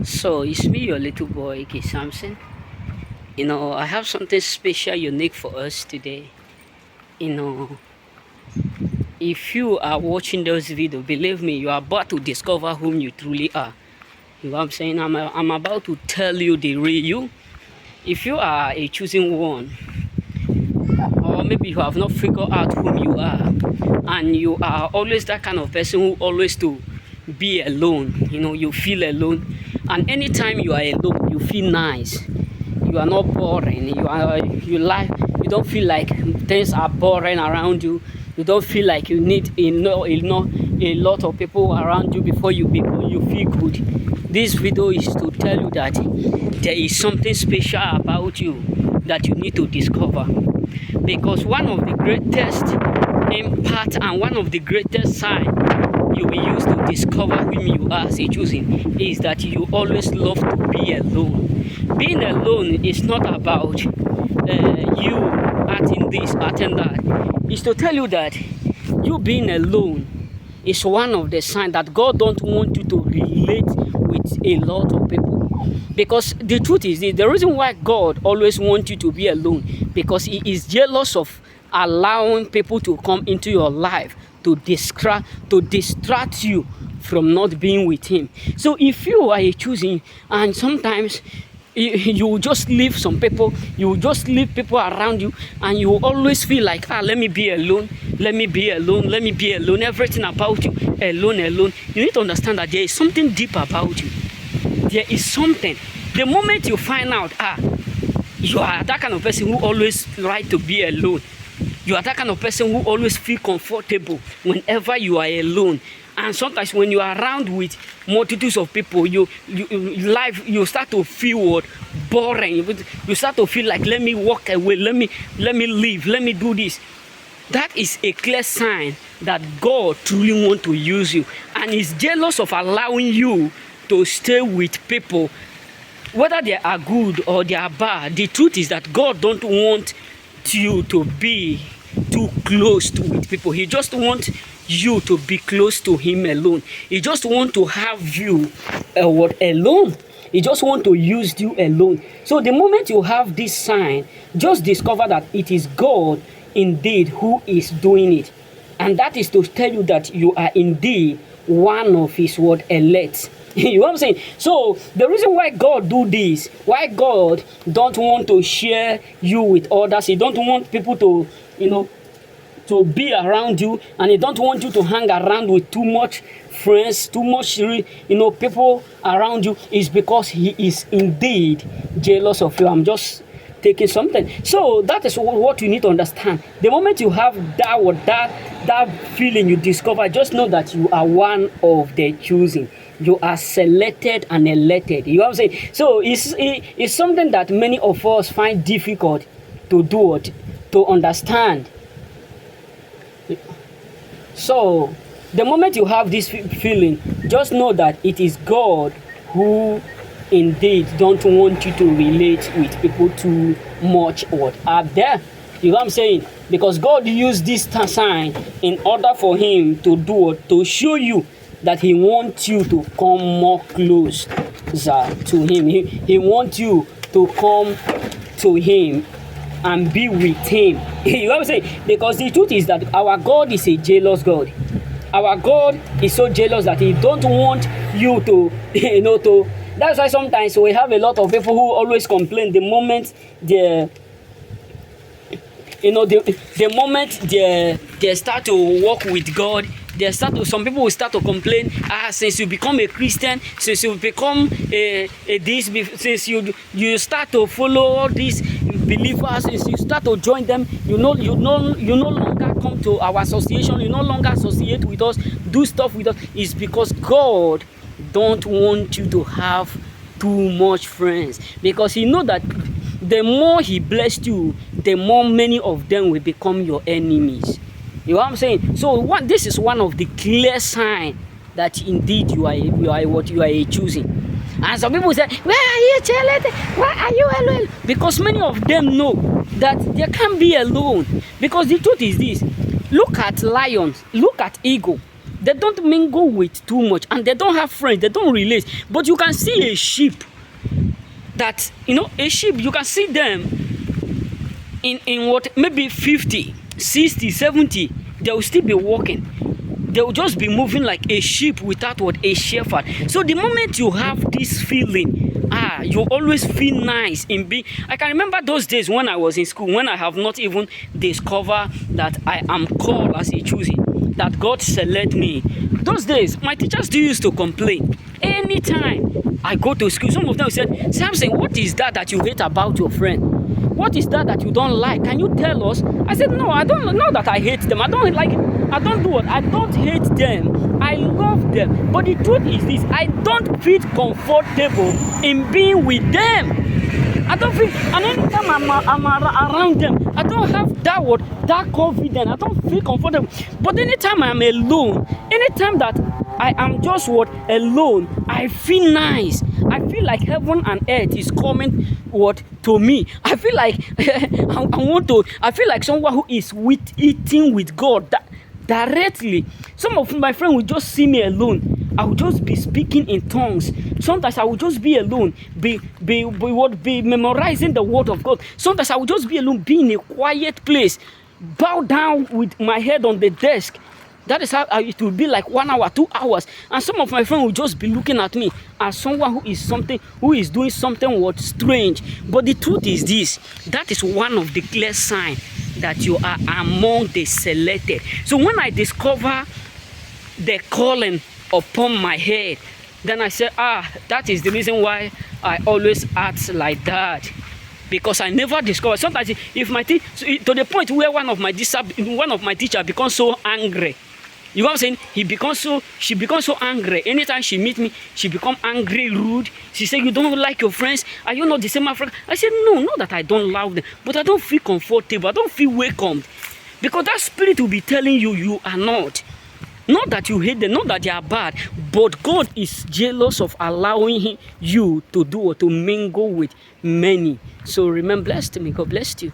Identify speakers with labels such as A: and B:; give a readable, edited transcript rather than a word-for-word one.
A: So it's me, your little boy, K. Samson. I have something special, unique for us today. You know, if you are watching those videos, believe me, you are about to discover whom you truly are. You know what I'm saying? I'm about to tell you the real you. If you are a choosing one, or maybe you have not figured out whom you are, and you are always that kind of person who always to be alone, you feel alone, and anytime you are alone, you feel nice. You are not boring. You don't feel like things are boring around you. You don't feel like you need a lot of people around you before you feel good. This video is to tell you that there is something special about you that you need to discover, because one of the greatest impact and one of the greatest signs you will use to discover who you are as a choosing is that you always love to be alone. Being alone is not about you acting this, acting that. It's to tell you that you being alone is one of the signs that God don't want you to relate with a lot of people. Because the truth is, the reason why God always wants you to be alone, because He is jealous of allowing people to come into your life to distract you from not being with Him. So if you are a choosing, and sometimes you just leave some people, you just leave people around you, and you always feel like, let me be alone, let me be alone, let me be alone, everything about you, alone. You need to understand that there is something deep about you. There is something. The moment you find out, you are that kind of person who always like to be alone. You are that kind of person who always feel comfortable whenever you are alone. And sometimes when you are around with multitudes of people, you start to feel boring. You start to feel like, let me walk away, let me leave, let me do this. That is a clear sign that God truly wants to use you, and is jealous of allowing you to stay with people, whether they are good or they are bad. The truth is that God don't want you to be too close with people. He just wants you to be close to Him alone. He just wants to have you alone. He just wants to use you alone. So the moment you have this sign, just discover that it is God indeed who is doing it. And that is to tell you that you are indeed one of His elect. You know what I'm saying? So the reason why God do this, why God don't want to share you with others, He don't want people to, to be around you, and He don't want you to hang around with too much friends, too much, people around you, is because He is indeed jealous of you. I'm just taking something. So that is what you need to understand. The moment you have that feeling, you discover, just know that you are one of the choosing. You are selected and elected. You know what I'm saying? So it's something that many of us find difficult to do, to understand. So the moment you have this feeling, just know that it is God who indeed don't want you to relate with people too much or out there. You know what I'm saying? Because God used this sign in order for Him to show you that He wants you to come more close to Him. He wants you to come to Him and be with Him. You know what I'm saying? Because the truth is that our God is a jealous God. Our God is so jealous that He don't want you to, that's why sometimes we have a lot of people who always complain the moment they start to walk with God. Some people will start to complain, since you become a Christian, since you become since you start to follow all these believers, since you start to join them, you no longer come to our association, you no longer associate with us, do stuff with us. It's because God don't want you to have too much friends, because He know that the more He blessed you, the more many of them will become your enemies. You know what I'm saying? So this is one of the clear signs that indeed you are a choosing. And some people say, where are you, Charlotte? Why are you alone? Because many of them know that they can't be alone. Because the truth is this: look at lions, look at eagle. They don't mingle with too much, and they don't have friends. They don't relate. But you can see a sheep that, a sheep, you can see them in what, maybe 50, 60, 70. They will still be walking. They will just be moving like a sheep without what, a shepherd. So the moment you have this feeling, you always feel nice in being. I can remember those days when I was in school, when I have not even discovered that I am called as a choosing, that God select me. Those days, my teachers do used to complain. Anytime I go to school, some of them said, Samson, what is that you hate about your friend? What is that you don't like? Can you tell us? I said, no, I don't know that I hate them. I don't like it. I don't do what? I don't hate them. I love them. But the truth is this, I don't feel comfortable in being with them. I don't feel, and anytime I'm around them, I don't have that confidence. I don't feel comfortable. But anytime I'm alone, anytime that I am just alone, I feel nice. I feel like heaven and earth is coming to me. I feel like I feel like someone who is eating with God directly. Some of my friends will just see me alone. I will just be speaking in tongues. Sometimes I will just be alone, be memorizing the word of God. Sometimes I will just be alone, be in a quiet place, bow down with my head on the desk. That is how it will be, like 1 hour, 2 hours. And some of my friends will just be looking at me as someone who is doing something strange. But the truth is this, that is one of the clear signs that you are among the selected. So when I discover the calling upon my head, then I say, that is the reason why I always act like that. Because I never discovered. Sometimes if to the point where one of my teacher becomes so angry. You know what I'm saying? She becomes so angry. Anytime she meets me, she becomes angry, rude. She said, you don't like your friends? Are you not the same African? I said, no, not that I don't love them, but I don't feel comfortable. I don't feel welcomed. Because that spirit will be telling you, you are not. Not that you hate them, not that they are bad, but God is jealous of allowing you to do or to mingle with many. So remain blessed. May God bless you.